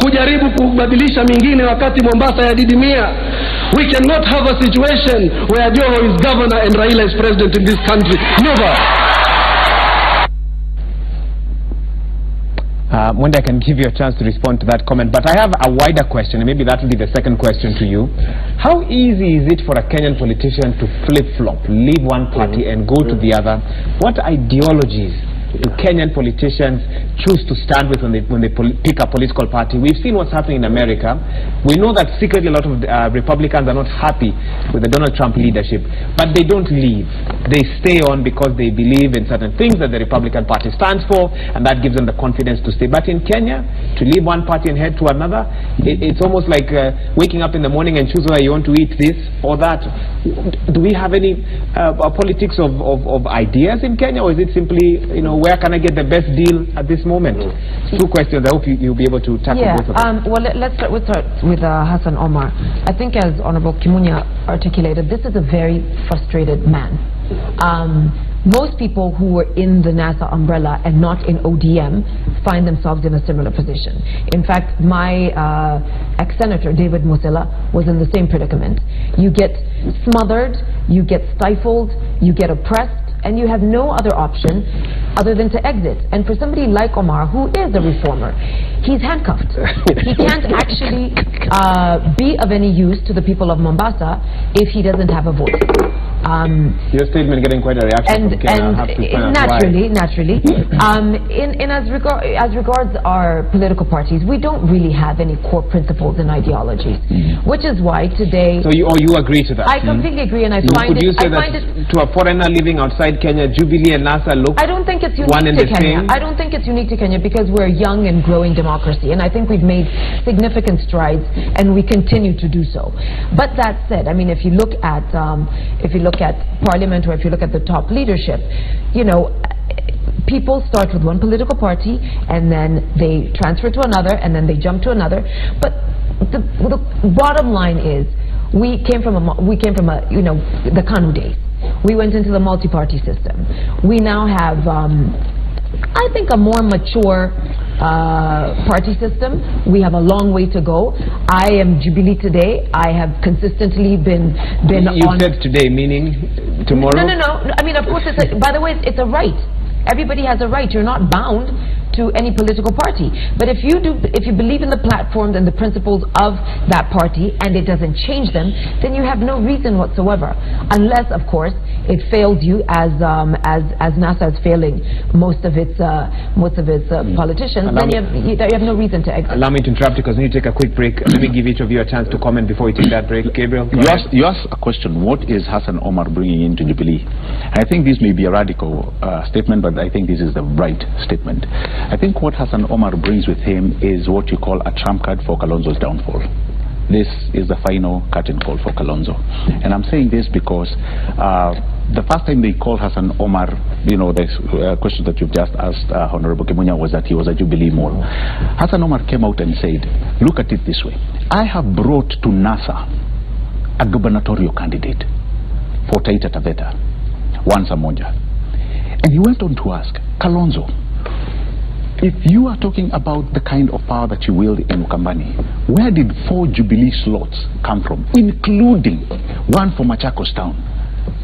kujaribu kubadilisha mingine wakati Mombasa yadidimia. We cannot have a situation where Joho is governor and Raila is president in this country. Never. Mwende, I can give you a chance to respond to that comment, but I have a wider question, and maybe that will be the second question to you. How easy is it for a Kenyan politician to flip-flop, leave one party and go to the other? What ideologies do Kenyan politicians choose to stand with when they pick a political party? We've seen what's happening in America. We know that secretly a lot of Republicans are not happy with the Donald Trump leadership, but they don't leave. They stay on because they believe in certain things that the Republican Party stands for, and that gives them the confidence to stay. But in Kenya, to leave one party and head to another, it's almost like waking up in the morning and choose whether you want to eat this or that. Do we have any politics of ideas in Kenya, or is it simply, where can I get the best deal at this moment? Two questions. I hope you'll be able to tackle both of them. Well, let's start with Hassan Omar. I think, as Honorable Kimunya articulated, this is a very frustrated man. Most people who were in the NASA umbrella and not in ODM find themselves in a similar position. In fact, my ex-senator, David Musila, was in the same predicament. You get smothered, you get stifled, you get oppressed, and you have no other option other than to exit. And for somebody like Omar, who is a reformer, he's handcuffed. He can't actually be of any use to the people of Mombasa if he doesn't have a voice. Your statement getting quite a reaction from Kenya. Naturally. As regards our political parties, we don't really have any core principles and ideologies, which is why today... So you agree to that? I completely agree, and I find it... Could you say that to a foreigner living outside Kenya, Jubilee and NASA look I don't think it's unique to Kenya. I don't think it's unique to Kenya because we're a young and growing democracy, and I think we've made significant strides, and we continue to do so. But that said, I mean, if you look at Parliament, or if you look at the top leadership, people start with one political party, and then they transfer to another, and then they jump to another. But the bottom line is, we came from the KANU days. We went into the multi-party system. We now have, I think, a more mature party system. We have a long way to go. I am Jubilee today. I have consistently been You on... said today, meaning tomorrow? No. I mean, of course, by the way, it's a right. Everybody has a right. You're not bound to any political party. But if you believe in the platforms and the principles of that party and it doesn't change them, then you have no reason whatsoever, unless, of course, it fails you as NASA is failing most of its politicians. Then you have no reason to exit. Allow me to interrupt you because we need to take a quick break. Let me give each of you a chance to comment before we take that break. Gabriel, you asked a question: what is Hassan Omar bringing into Jubilee? I think this may be a radical statement, but I think this is the right statement. I think what Hassan Omar brings with him is what you call a trump card for Kalonzo's downfall. This is the final curtain call for Kalonzo. And I'm saying this because the first time they called Hassan Omar, the question that you've just asked Honorable Kimunya, was that he was a Jubilee mole. Hassan Omar came out and said, look at it this way: I have brought to NASA a gubernatorial candidate for Taita Taveta, Wansa Monja. And he went on to ask, Kalonzo, if you are talking about the kind of power that you wield in Ukambani, where did 4 Jubilee slots come from, including one for Machakos Town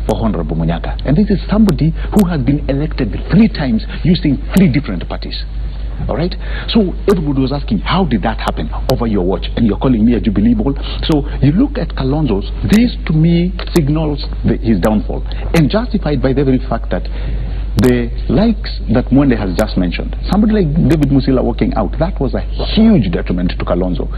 for Honorable Munyaka? And this is somebody who has been elected 3 times using 3 different parties. All right? So everybody was asking, how did that happen over your watch? And you're calling me a Jubilee ball? So you look at Kalonzo's, this to me signals his downfall, and justified by the very fact that the likes that Mwende has just mentioned, somebody like David Musila walking out, that was a huge detriment to Kalonzo.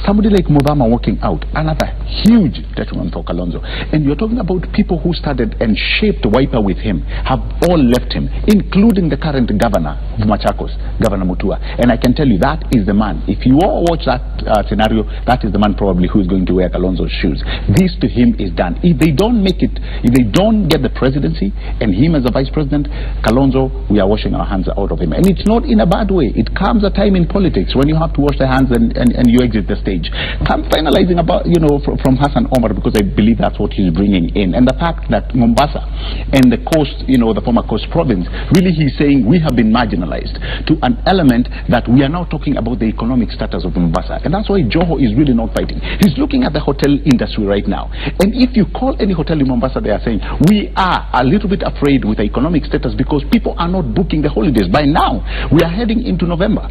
Somebody like Mudhama walking out, another huge detriment for Kalonzo. And you're talking about people who started and shaped Wiper with him, have all left him, including the current governor of Machakos, Governor Mutua. And I can tell you, that is the man. If you all watch that scenario, that is the man probably who is going to wear Kalonzo's shoes. This to him is done. If they don't make it, if they don't get the presidency and him as a vice president, Kalonzo, we are washing our hands out of him. And it's not in a bad way. It comes a time in politics when you have to wash the hands and you exit the stage. stage. I'm finalizing about, from Hassan Omar, because I believe that's what he's bringing in. And the fact that Mombasa and the coast, the former coast province, really he's saying we have been marginalized to an element that we are now talking about the economic status of Mombasa. And that's why Joho is really not fighting. He's looking at the hotel industry right now. And if you call any hotel in Mombasa, they are saying we are a little bit afraid with the economic status because people are not booking the holidays. By now, we are heading into November,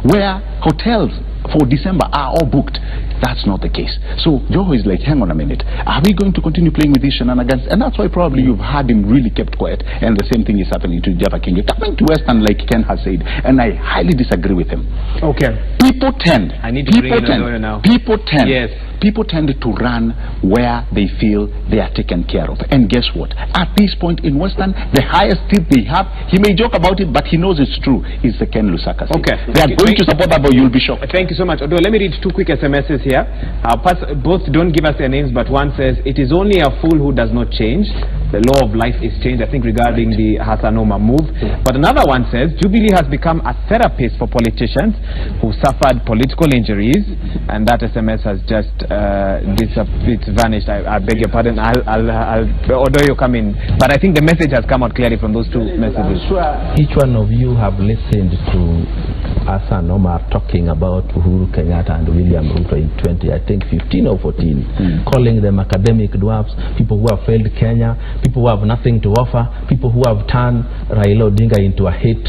where hotels for December are all booked. That's not the case. So Joho is like, hang on a minute, are we going to continue playing with these shenanigans? And that's why probably you've had him really kept quiet. And the same thing is happening to Java King. You're coming to Western, like Ken has said, and I highly disagree with him. Okay. People tend to run where they feel they are taken care of. And guess what? At this point in Western, the highest tip they have, he may joke about it, but he knows it's true, is the Ken Lusaka. Okay. They are going to support that, but you'll be shocked. Thank you so much. Although, let me read 2 quick SMSs here. Both don't give us their names, but one says, it is only a fool who does not change. The law of life is changed, I think, regarding the Hassan Omar move. But another one says, Jubilee has become a therapist for politicians who suffered political injuries, and that SMS has just it's vanished. I beg your pardon. Although you come in, but I think the message has come out clearly from those 2 messages. Each one of you have listened to Hassan Omar talking about Uhuru Kenyatta and William Ruto in 2015 or 14, calling them academic dwarfs, people who have failed Kenya, people who have nothing to offer, people who have turned Raila Odinga into a hate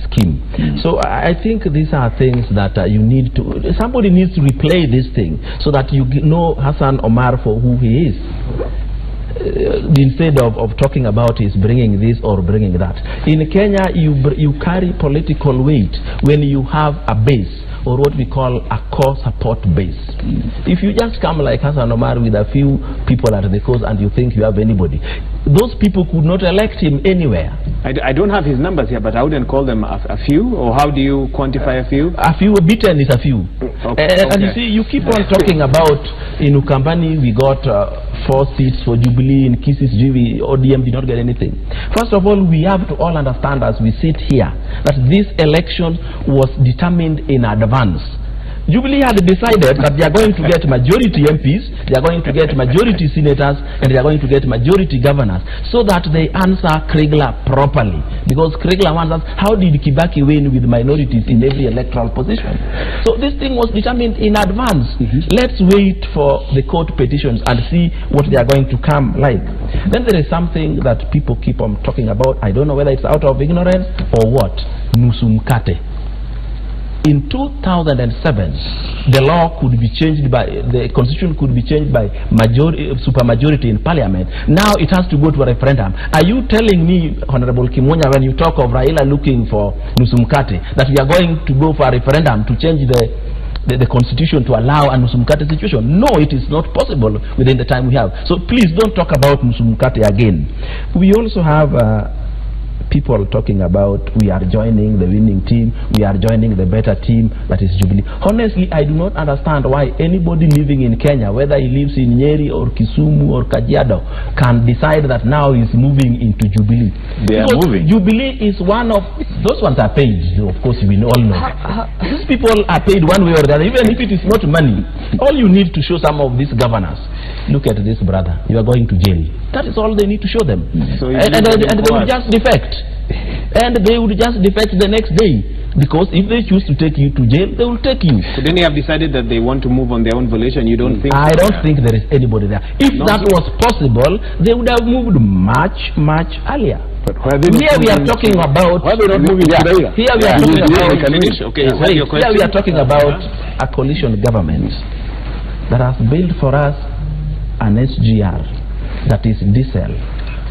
scheme. So I think these are things that you need to, somebody needs to replay this thing so that you know Hassan Omar for who he is. Instead of talking about is bringing this or bringing that. In Kenya, you carry political weight when you have a base, or what we call a core support base. If you just come like Hassan Omar with a few people at the coast and you think you have anybody, those people could not elect him anywhere. I don't have his numbers here, but I wouldn't call them a few, or how do you quantify a few? A few, beaten is a few. And you see, you keep on talking about in Ukambani we got 4 seats for Jubilee, in Kisses ODM did not get anything. First of all, we have to all understand as we sit here that this election was determined in advance. Jubilee had decided that they are going to get majority MPs, they are going to get majority senators, and they are going to get majority governors, so that they answer Kriegler properly. Because Kriegler wants us, how did Kibaki win with minorities in every electoral position? So this thing was determined in advance. Let's wait for the court petitions and see what they are going to come like. Then there is something that people keep on talking about. I don't know whether it's out of ignorance or what. Nusumkate. In 2007, the law could be changed by, the constitution could be changed by supermajority in parliament. Now it has to go to a referendum. Are you telling me, Honorable Kimunya, when you talk of Raila looking for Nusumkate, that we are going to go for a referendum to change the constitution to allow a Nusumkate situation? No, it is not possible within the time we have. So please don't talk about Nusumkate again. We also have people talking about we are joining the winning team, we are joining the better team, that is Jubilee. Honestly, I do not understand why anybody living in Kenya, whether he lives in Nyeri or Kisumu or Kajiado, can decide that now he's moving into Jubilee. They are moving. Jubilee is one of, those ones are paid, of course we all know. These people are paid one way or the other, even if it is not money. All you need to show some of these governors, look at this brother, you are going to jail. That is all they need to show them. So and they will just defect. And they would just defect the next day, because if they choose to take you to jail, they will take you. So then they have decided that they want to move on their own volition. You don't think? I don't think there is anybody there. If that was possible, they would have moved much earlier. But here we are talking about. Why they not moving? Here we are talking about. Okay, here we are talking about a coalition government that has built for us an SGR, that is diesel,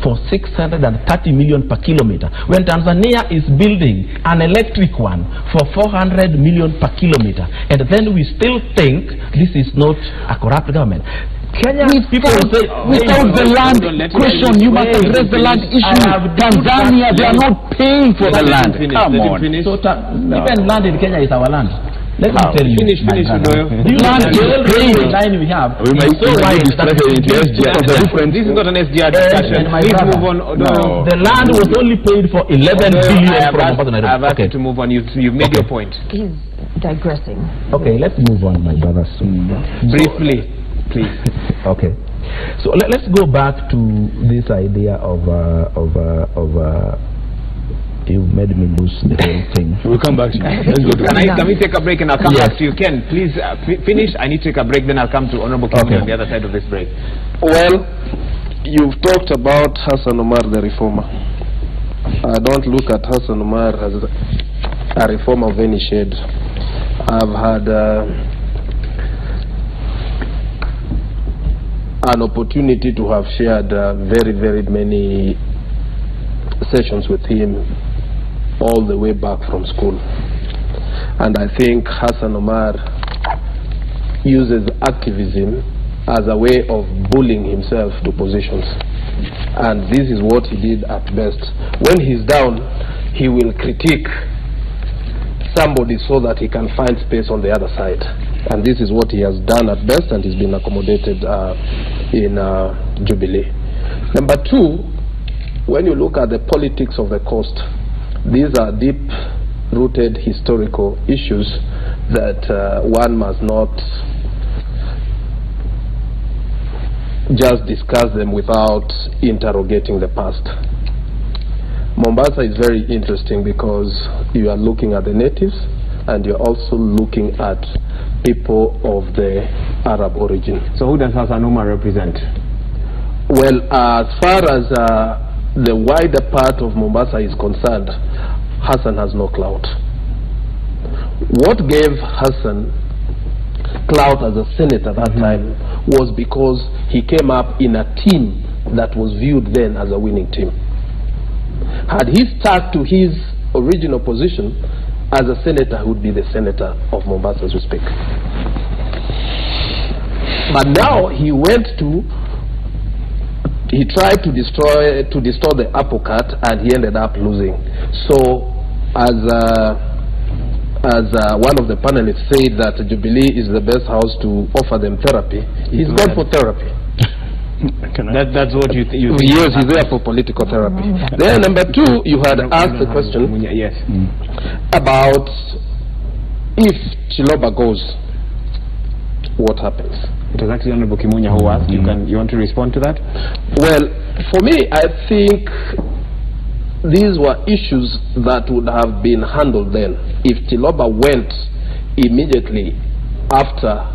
for 630 million per kilometer, when Tanzania is building an electric one for 400 million per kilometer, and then we still think this is not a corrupt government. Kenya people will say, without the land question, you must address the land issue. Tanzania, they are not paying for the land. Come on. So even land in Kenya is our land. Let me tell you. Finish, the line we have. We might so wide that this is not an SDR discussion. Please move on. No. The land was only paid for 11 billion from I've asked you to move on. You've made your point. digressing. Okay, let's move on, my brothers. Briefly, please. Okay. So let's go back to this idea of you made me lose the whole thing. We'll come back to you. Let's go to Can we take a break and I'll come back to you? Ken, please finish. I need to take a break, then I'll come to Honorable Ken on the other side of this break. Well, you've talked about Hassan Omar, the reformer. I don't look at Hassan Omar as a reformer of any shade. I've had an opportunity to have shared very many sessions with him all the way back from school. And I think Hassan Omar uses activism as a way of bullying himself to positions. And this is what he did at best. When he's down, he will critique somebody so that he can find space on the other side. And this is what he has done at best, and he's been accommodated in Jubilee. Number two, when you look at the politics of the coast, these are deep-rooted historical issues that one must not just discuss them without interrogating the past. Mombasa is very interesting because you are looking at the natives and you're also looking at people of the Arab origin. So who does Hassan Omar represent? Well, as far as the wider part of Mombasa is concerned, Hassan has no clout. What gave Hassan clout as a senator at that time was because he came up in a team that was viewed then as a winning team. Had he stuck to his original position as a senator, he would be the senator of Mombasa as we speak. But now he tried to destroy the apple cart, and he ended up losing. So as one of the panelists said that Jubilee is the best house to offer them therapy, he's gone for therapy. That's what you think? Yes, he's there for political therapy. Then number two, you had asked the question about if Chiloba goes, what happens? It was actually Honorable Kimunya who asked. You want to respond to that? Well, for me, I think these were issues that would have been handled then. If Chiloba went immediately after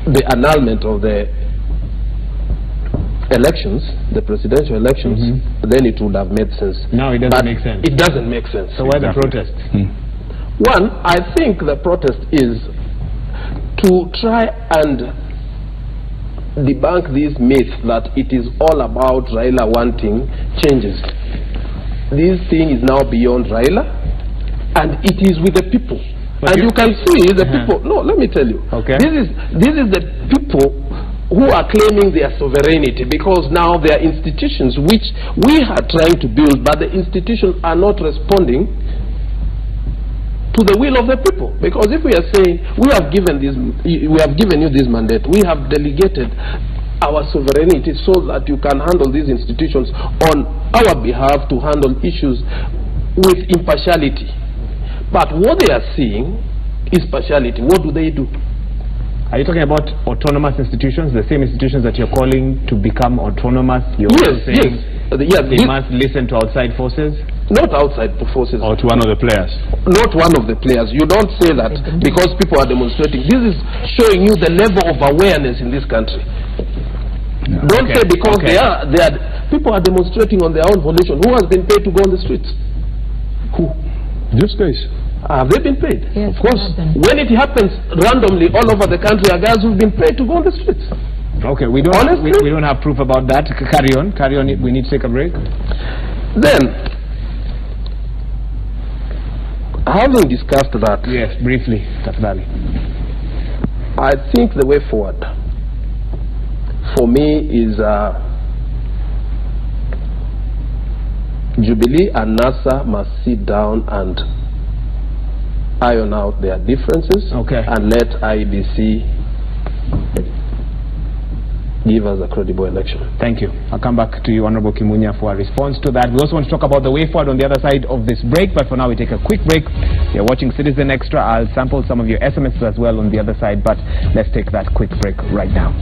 the annulment of the elections, the presidential elections, then it would have made sense. Now it doesn't make sense. It doesn't make sense. So why the protest? One, I think the protest is to try and debunk this myth that it is all about Raila wanting changes. This thing is now beyond Raila, and it is with the people. And you can see the people. No, let me tell you. Okay. This is the people who are claiming their sovereignty, because now there are institutions which we are trying to build, but the institutions are not responding to the will of the people. Because if we are saying we have given you this mandate, we have delegated our sovereignty so that you can handle these institutions on our behalf to handle issues with impartiality. But what they are seeing is partiality. What do they do? Are you talking about autonomous institutions, the same institutions that you're calling to become autonomous? You're saying they must listen to outside forces? Not outside forces. Or to one of the players? Not one of the players. You don't say that because people are demonstrating. This is showing you the level of awareness in this country. Yeah. Don't say because people are demonstrating on their own volition. Who has been paid to go on the streets? Who? These guys. Have they been paid? Yes, of course. When it happens randomly all over the country, are guys who've been paid to go on the streets. Okay, we don't have proof about that. Carry on. We need to take a break. Then, having discussed that, yes, briefly, Tafadhali, I think the way forward for me is Jubilee and NASA must sit down and iron out their differences and let IBC give us a credible election. Thank you. I'll come back to you, Honorable Kimunya, for a response to that. We also want to talk about the way forward on the other side of this break, but for now we take a quick break. You're watching Citizen Extra. I'll sample some of your SMSs as well on the other side, but let's take that quick break right now.